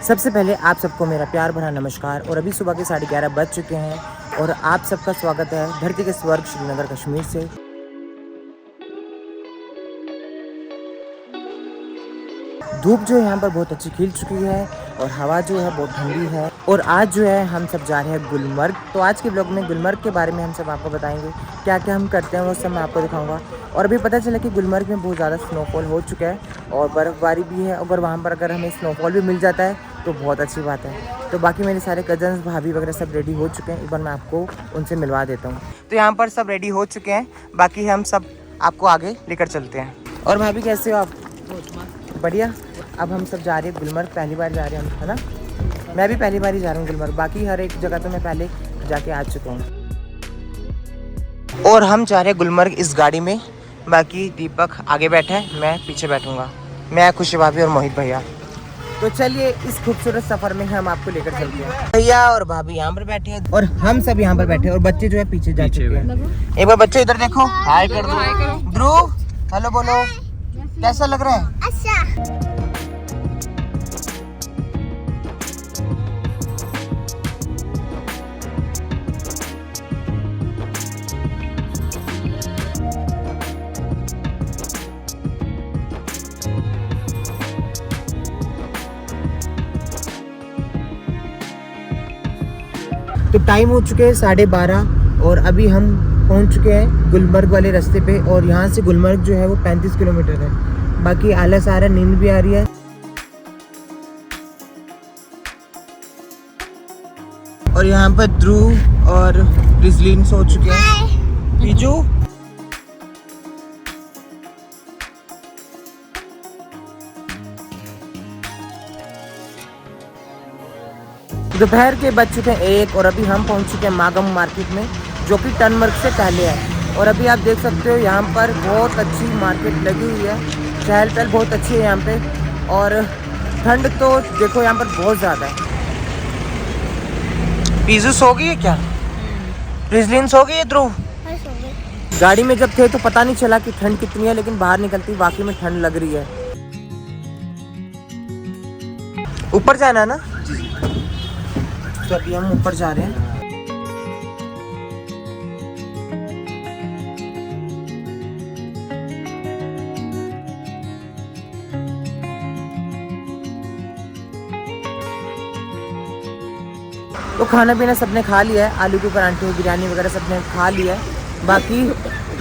सबसे पहले आप सबको मेरा प्यार भरा नमस्कार। और अभी सुबह के 11:30 बज चुके हैं और आप सबका स्वागत है धरती के स्वर्ग श्रीनगर कश्मीर से। धूप जो है यहाँ पर बहुत अच्छी खिल चुकी है और हवा जो है बहुत ठंडी है। और आज जो है हम सब जा रहे हैं गुलमर्ग। तो आज के ब्लॉग में गुलमर्ग के बारे में हम सब आपको बताएंगे, क्या क्या हम करते हैं वो सब मैं आपको दिखाऊंगा। और अभी पता चला कि गुलमर्ग में बहुत ज़्यादा स्नोफॉल हो चुका है और बर्फ़बारी भी है। अगर वहाँ पर अगर हमें स्नोफॉल भी मिल जाता है तो बहुत अच्छी बात है। तो बाकी मेरे सारे कजन्स भाभी वगैरह सब रेडी हो चुके हैं, एक बार मैं आपको उनसे मिलवा देता हूँ। तो यहाँ पर सब रेडी हो चुके हैं, बाकी हम सब आपको आगे लेकर चलते हैं। और भाभी कैसे हो आप? बढ़िया। अब हम सब जा रहे हैं गुलमर्ग, पहली बार जा रहे हैं हम, है ना? मैं भी पहली बार ही जा रहा हूँ गुलमर्ग, बाकी हर एक जगह तो मैं पहले जाके आ चुका हूँ। और हम जा रहे हैं गुलमर्ग इस गाड़ी में, बाकी दीपक आगे बैठा है, मैं पीछे बैठूंगा, मैं खुशी भाभी और मोहित भैया। तो चलिए इस खूबसूरत सफर में हम आपको लेकर चलते हैं। भैया और भाभी यहाँ पर बैठे हैं और हम सब यहाँ पर बैठे हैं और बच्चे जो है पीछे जा चुके हैं। एक बार बच्चे इधर देखो, हाय कर दो। ध्रुव हेलो बोलो, कैसा लग रहा है? अच्छा। तो टाइम हो चुके हैं 12:30 और अभी हम पहुंच चुके हैं गुलमर्ग वाले रास्ते पे। और यहाँ से गुलमर्ग जो है वो 35 किलोमीटर है। बाकी आलस आ रहा है, नींद भी आ रही है। और यहाँ पर ध्रुव और रिजलिन सो चुके हैं। बीजू दोपहर के बज चुके हैं 1 और अभी हम पहुंच चुके हैं मागम मार्केट में, जो कि टनमर्ग से पहले है। और अभी आप देख सकते हो यहाँ पर बहुत अच्छी मार्केट लगी हुई है, चहल पहल बहुत अच्छी है यहाँ पे। और ठंड तो देखो यहाँ पर बहुत ज़्यादा है। पीजू सो गई है क्या? रिजलिन सो गई है? ध्रुव गाड़ी में जब थे तो पता नहीं चला कि ठंड कितनी है, लेकिन बाहर निकलती वाकई में ठंड लग रही है। ऊपर जाना है ना? तो अभी हम ऊपर जा रहे हैं। तो खाना पीना सबने खा लिया है, आलू के परांठे बिरयानी वगैरह सबने खा लिया है। बाकी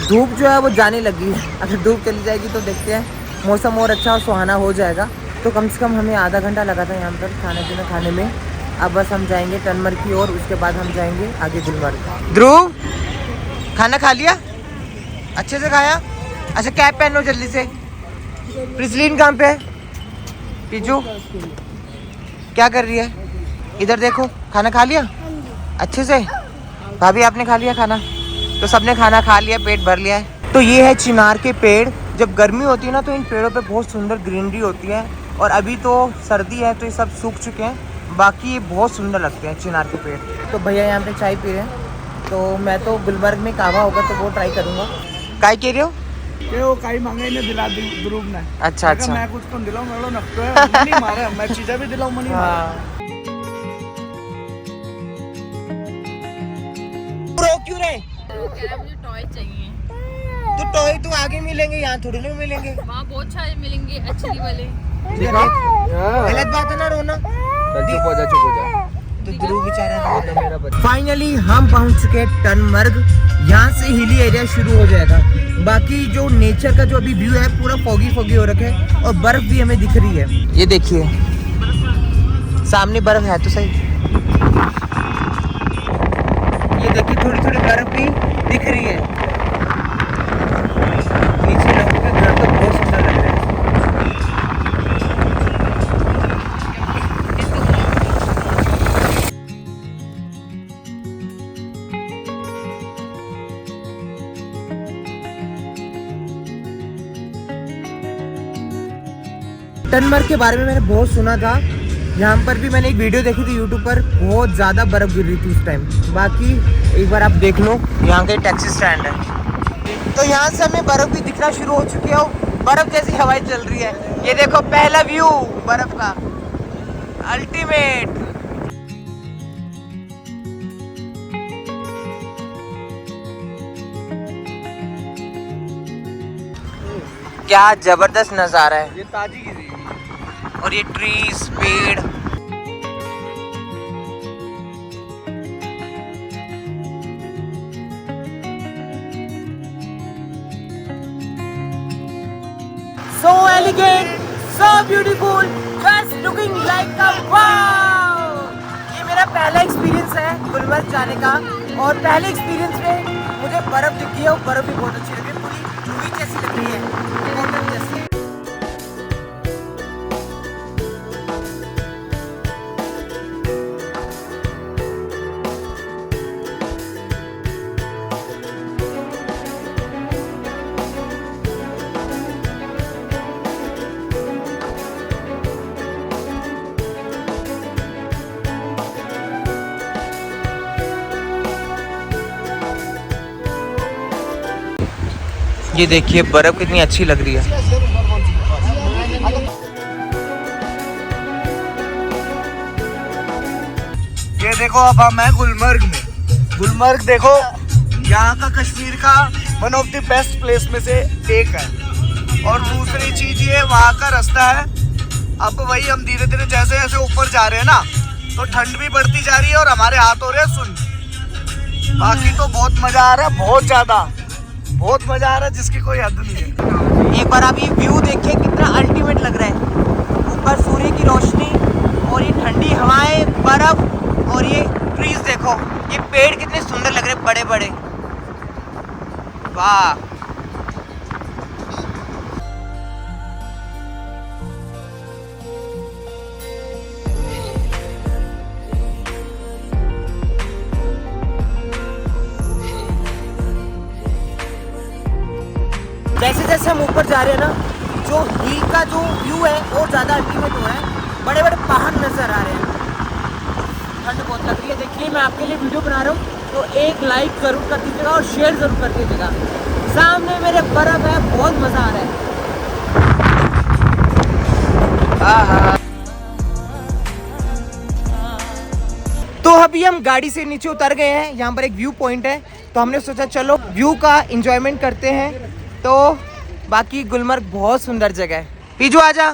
धूप जो है वो जाने लगी है, अगर धूप चली जाएगी तो देखते हैं, मौसम और अच्छा और सुहाना हो जाएगा। तो कम से कम हमें आधा घंटा लगा था यहाँ पर खाना पीना खाने में। अब बस हम जाएंगे टनमर्ग की ओर, उसके बाद हम जाएंगे आगे गुलमर्ग। ध्रुव खाना खा लिया? अच्छे से खाया? अच्छा कैप पहनो जल्दी से। प्रिसलीन कहाँ पे है? पीजू क्या कर रही है? इधर देखो, खाना खा लिया अच्छे से? भाभी आपने खा लिया खाना? तो सबने खाना खा लिया, पेट भर लिया है। तो ये है चिनार के पेड़। जब गर्मी होती है ना तो इन पेड़ों पे बहुत सुंदर ग्रीनरी होती है। और अभी तो सर्दी है तो ये सब सूख चुके हैं, बाकी ये बहुत सुंदर लगते हैं चिनार के पेड़। तो भैया यहाँ पे चाय पी रहे हैं, तो मैं तो गुलमर्ग में कावा होगा तो वो ट्राई करूँगा। काय कह रहे हो? वो काई मांगे ने दिला ध्रुव ने। अच्छा अच्छा, मैं कुछ कौन दिलाऊं, मेरे नक्को है मनी मारे, मैं चीजें भी दिलाऊं मनी मारे। रो क्यों रहे? वो कह रहा है मुझे टॉय चाहिए। तो टॉय तो आगे मिलेंगे, यहाँ थोड़ी नहीं मिलेंगे। वहाँ बहुत सारे मिलेंगे अच्छी वाले। गलत बात है ना रोना। चुप हो जा। तो ध्रुव बेचारा। फाइनली हम पहुंच चुके हैं टनमर्ग। यहाँ से हिली एरिया शुरू हो जाएगा। बाकी जो नेचर का जो अभी व्यू है पूरा फॉगी हो रखा है और बर्फ भी हमें दिख रही है। ये देखिए सामने बर्फ है तो सही, ये देखिए थोड़ी थोड़ी बर्फ भी दिख रही है। नीचे लोगों के घर तो बहुत सुंदर लग रहे हैं। टनमर्ग के बारे में मैंने बहुत सुना था, यहाँ पर भी मैंने एक वीडियो देखी थी यूट्यूब पर, बहुत ज़्यादा बर्फ़ गिर रही थी उस टाइम। बाकी एक बार आप देख लो, यहाँ का टैक्सी स्टैंड है। तो यहाँ से हमें बर्फ़ भी दिखना शुरू हो चुकी है और बर्फ़ जैसी हवाएं चल रही है। ये देखो पहला व्यू बर्फ़ का। अल्टीमेट। क्या जबरदस्त नजारा है। ये ताजी गिरी और ये ट्रीज, पेड़। So elegant, so beautiful, just looking like a wow। ये मेरा पहला एक्सपीरियंस है गुलमर्ग जाने का, और पहले एक्सपीरियंस में मुझे बर्फ दिखी है और बर्फ भी बहुत अच्छी लगी, पूरी रूई जैसी लग रही है, कॉटन जैसी। ये देखिए बर्फ कितनी अच्छी लग रही है। ये देखो अब हम हैं गुलमर्ग में। गुलमर्ग देखो, यहाँ का कश्मीर का one of the best place में से एक है। और दूसरी चीज ये वहाँ का रास्ता है। अब वही हम धीरे धीरे जैसे जैसे ऊपर जा रहे हैं ना, तो ठंड भी बढ़ती जा रही है और हमारे हाथ हो रहे हैं सुन। बाकी तो बहुत मजा आ रहा है, बहुत ज्यादा, बहुत मजा आ रहा है जिसकी कोई हद नहीं है। एक बार आप ये व्यू देखिए कितना अल्टीमेट लग रहा है। ऊपर सूर्य की रोशनी और ये ठंडी हवाएं, बर्फ और ये ट्रीज देखो, ये पेड़ कितने सुंदर लग रहे हैं, बड़े बड़े। वाह। जैसे जैसे हम ऊपर जा रहे हैं ना, जो हिल का जो व्यू है और ज़्यादा अल्टीमेट हो रहा है। बड़े बड़े पहाड़ नज़र आ रहे हैं। ठंड बहुत लग रही है। देखिए मैं आपके लिए वीडियो बना रहा हूँ, तो एक लाइक ज़रूर कर दीजिएगा और शेयर ज़रूर कर दीजिएगा। सामने मेरे बर्फ़ है, बहुत मज़ा आ रहा है। तो अभी हम गाड़ी से नीचे उतर गए हैं। यहाँ पर एक व्यू पॉइंट है, तो हमने सोचा चलो व्यू का एंजॉयमेंट करते हैं। तो बाकी गुलमर्ग बहुत सुंदर जगह है। पीजू आजा।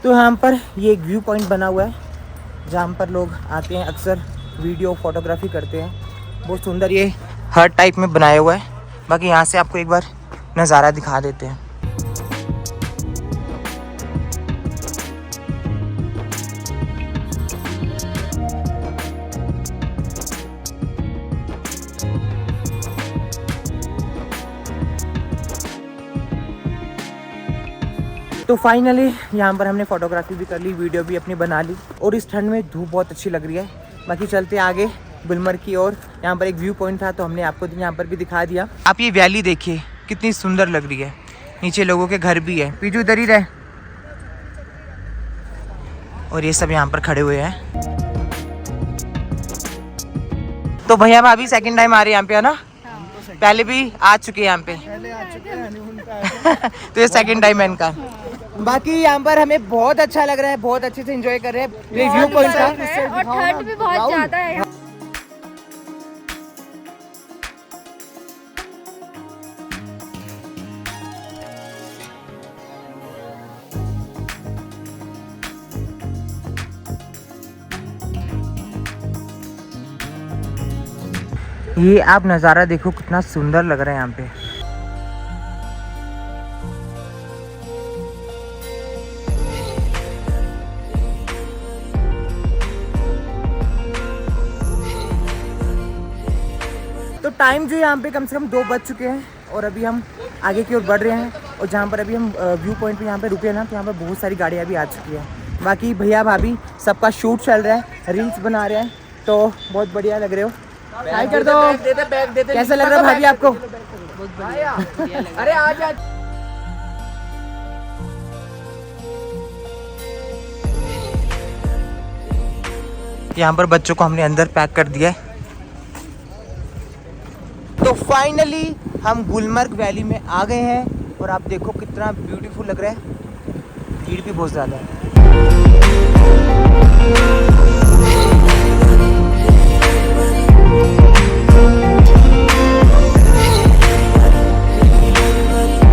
तो यहाँ पर ये एक व्यू पॉइंट बना हुआ है, जहाँ पर लोग आते हैं, अक्सर वीडियो फोटोग्राफी करते हैं। बहुत सुंदर ये हर टाइप में बनाया हुआ है। बाकी यहाँ से आपको एक बार नज़ारा दिखा देते हैं। तो फाइनली यहाँ पर हमने फ़ोटोग्राफी भी कर ली, वीडियो भी अपनी बना ली, और इस ठंड में धूप बहुत अच्छी लग रही है। बाकी चलते आगे गुलमर्ग की ओर। यहाँ पर एक व्यू पॉइंट था, तो हमने आपको यहाँ पर भी दिखा दिया। आप ये वैली देखिए कितनी सुंदर लग रही है। नीचे लोगों के घर भी है। पीजू इधर ही रहे। और ये सब यहाँ पर खड़े हुए हैं। तो भैया भाभी सेकंड टाइम आ रहे हैं यहाँ पे, है ना? पहले भी आ चुके हैं यहाँ पे। पहले आ चुके हैं हनीमून पे आए थे। तो ये सेकंड टाइम है इनका। बाकी यहाँ पर हमें बहुत अच्छा लग रहा है, बहुत अच्छे से एंजॉय कर रहे हैं। ये व्यू पॉइंट था और ठंड भी बहुत ज्यादा है। ये आप नज़ारा देखो कितना सुंदर लग रहा है यहाँ पे। तो टाइम जो यहाँ पे कम से कम 2 बज चुके हैं, और अभी हम आगे की ओर बढ़ रहे हैं। और जहाँ पर अभी हम व्यू पॉइंट पे यहाँ पे रुके हैं ना, तो यहाँ पर बहुत सारी गाड़ियाँ भी आ चुकी है। बाकी भैया भाभी सबका शूट चल रहा है, रील्स बना रहे हैं, तो बहुत बढ़िया लग रहे हो। हाय कर दो। कैसा लग रहा है भाभी आपको? अरे आज यहाँ पर बच्चों को हमने अंदर पैक कर दिया है। तो फाइनली हम गुलमर्ग वैली में आ गए हैं और आप देखो कितना ब्यूटीफुल लग रहा है। भीड़ भी बहुत ज़्यादा है।